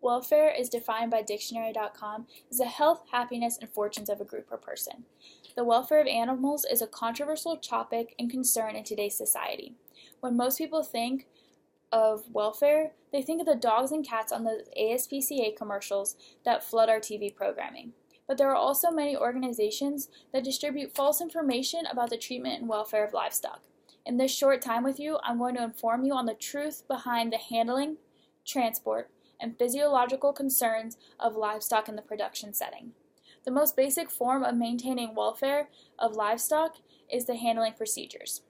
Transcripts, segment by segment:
Welfare is defined by dictionary.com as the health, happiness, and fortunes of a group or person. The welfare of animals is a controversial topic and concern in today's society. When most people think of welfare, they think of the dogs and cats on the ASPCA commercials that flood our TV programming. But there are also many organizations that distribute false information about the treatment and welfare of livestock. In this short time with you, I'm going to inform you on the truth behind the handling, transport, and physiological concerns of livestock in the production setting. The most basic form of maintaining welfare of livestock is the handling procedures.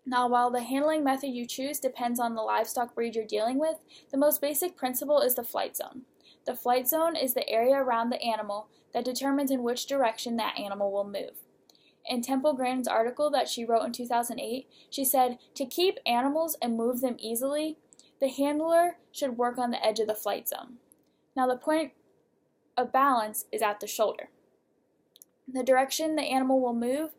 Now, while the handling method you choose depends on the livestock breed you're dealing with, the most basic principle is the flight zone. The flight zone is the area around the animal that determines in which direction that animal will move. In Temple Grandin's article that she wrote in 2008, she said, "To keep animals and move them easily, the handler should work on the edge of the flight zone." Now, the point of balance is at the shoulder. The direction the animal will move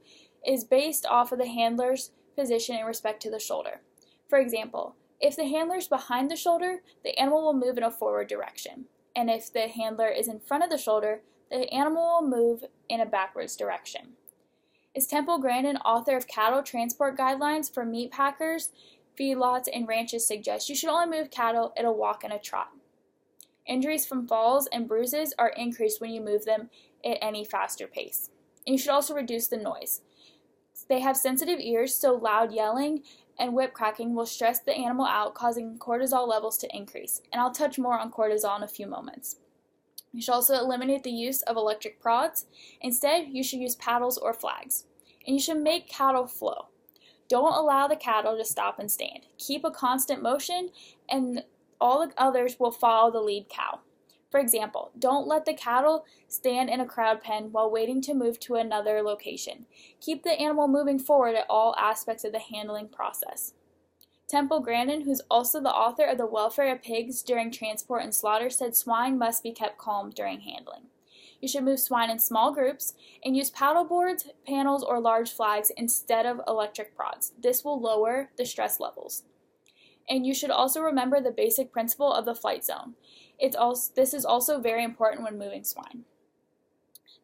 is based off of the handler's position in respect to the shoulder. For example, if the handler is behind the shoulder, the animal will move in a forward direction. And if the handler is in front of the shoulder, the animal will move in a backwards direction. As Temple Grandin, author of Cattle Transport Guidelines for Meat Packers, Feedlots, and Ranches, suggests, you should only move cattle at a walk and a trot. Injuries from falls and bruises are increased when you move them at any faster pace. And you should also reduce the noise. They have sensitive ears, so loud yelling and whip cracking will stress the animal out, causing cortisol levels to increase. And I'll touch more on cortisol in a few moments. You should also eliminate the use of electric prods. Instead, you should use paddles or flags. And you should make cattle flow. Don't allow the cattle to stop and stand. Keep a constant motion, and all the others will follow the lead cow. For example, don't let the cattle stand in a crowd pen while waiting to move to another location. Keep the animal moving forward at all aspects of the handling process. Temple Grandin, who's also the author of The Welfare of Pigs During Transport and Slaughter, said swine must be kept calm during handling. You should move swine in small groups and use paddle boards, panels, or large flags instead of electric prods. This will lower the stress levels. And you should also remember the basic principle of the flight zone. This is also very important when moving swine.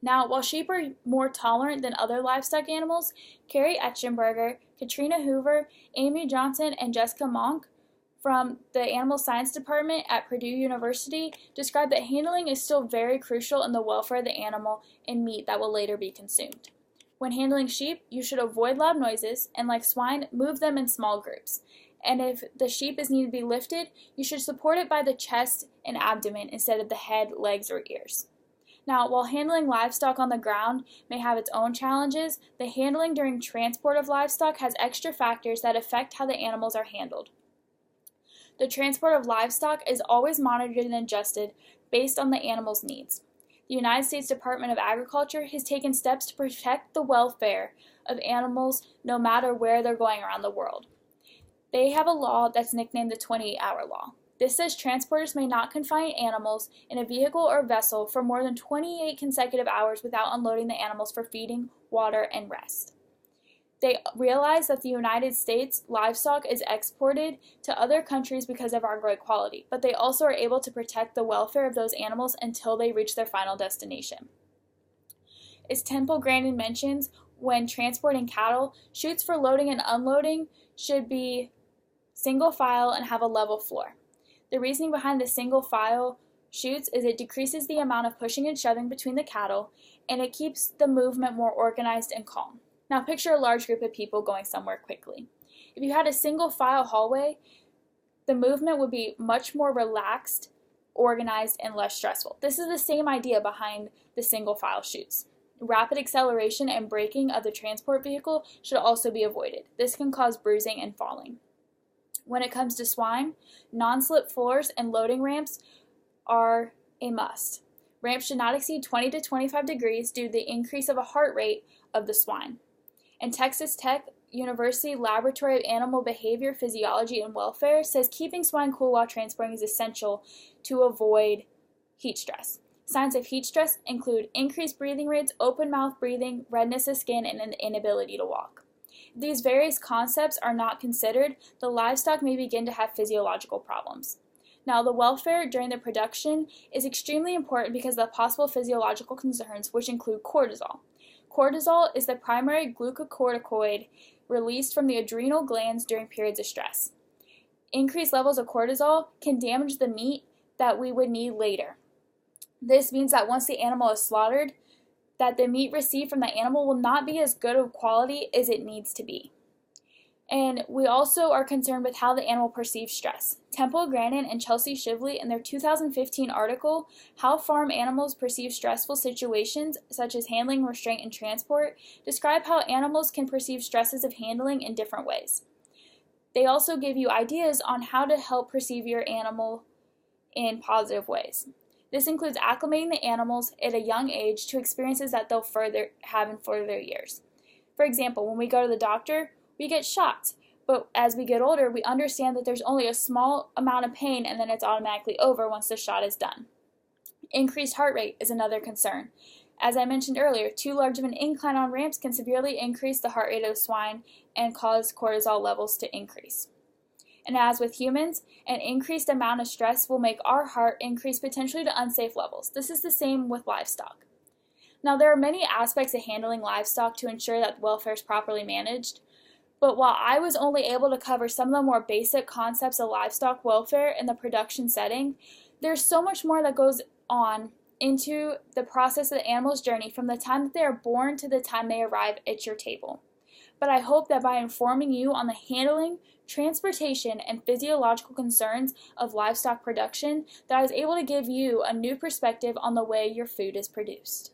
Now, while sheep are more tolerant than other livestock animals, Carrie Etchenberger, Katrina Hoover, Amy Johnson, and Jessica Monk from the Animal Science Department at Purdue University describe that handling is still very crucial in the welfare of the animal and meat that will later be consumed. When handling sheep, you should avoid loud noises, and like swine, move them in small groups. And if the sheep is needed to be lifted, you should support it by the chest and abdomen instead of the head, legs, or ears. Now, while handling livestock on the ground may have its own challenges, the handling during transport of livestock has extra factors that affect how the animals are handled. The transport of livestock is always monitored and adjusted based on the animal's needs. The United States Department of Agriculture has taken steps to protect the welfare of animals no matter where they're going around the world. They have a law that's nicknamed the 28-hour law. This says transporters may not confine animals in a vehicle or vessel for more than 28 consecutive hours without unloading the animals for feeding, water, and rest. They realize that the United States livestock is exported to other countries because of our great quality, but they also are able to protect the welfare of those animals until they reach their final destination. As Temple Grandin mentions, when transporting cattle, chutes for loading and unloading should be single file and have a level floor. The reasoning behind the single file chutes is it decreases the amount of pushing and shoving between the cattle, and it keeps the movement more organized and calm. Now picture a large group of people going somewhere quickly. If you had a single file hallway, the movement would be much more relaxed, organized, and less stressful. This is the same idea behind the single file chutes. Rapid acceleration and braking of the transport vehicle should also be avoided. This can cause bruising and falling. When it comes to swine, non-slip floors and loading ramps are a must. Ramps should not exceed 20 to 25 degrees due to the increase of a heart rate of the swine. And Texas Tech University Laboratory of Animal Behavior, Physiology, and Welfare says keeping swine cool while transporting is essential to avoid heat stress. Signs of heat stress include increased breathing rates, open mouth breathing, redness of skin, and an inability to walk. If these various concepts are not considered, the livestock may begin to have physiological problems. Now, the welfare during the production is extremely important because of the possible physiological concerns, which include cortisol. Cortisol is the primary glucocorticoid released from the adrenal glands during periods of stress. Increased levels of cortisol can damage the meat that we would need later. This means that once the animal is slaughtered, that the meat received from the animal will not be as good of quality as it needs to be. And we also are concerned with how the animal perceives stress. Temple Grandin and Chelsea Shively, in their 2015 article, How Farm Animals Perceive Stressful Situations, such as Handling, Restraint, and Transport, describe how animals can perceive stresses of handling in different ways. They also give you ideas on how to help perceive your animal in positive ways. This includes acclimating the animals at a young age to experiences that they'll have in further years. For example, when we go to the doctor, we get shots, but as we get older, we understand that there's only a small amount of pain and then it's automatically over once the shot is done. Increased heart rate is another concern. As I mentioned earlier, too large of an incline on ramps can severely increase the heart rate of swine and cause cortisol levels to increase. And as with humans, an increased amount of stress will make our heart increase potentially to unsafe levels. This is the same with livestock. Now, there are many aspects of handling livestock to ensure that welfare is properly managed. But while I was only able to cover some of the more basic concepts of livestock welfare in the production setting, there's so much more that goes on into the process of the animal's journey from the time that they are born to the time they arrive at your table. But I hope that by informing you on the handling, transportation, and physiological concerns of livestock production, that I was able to give you a new perspective on the way your food is produced.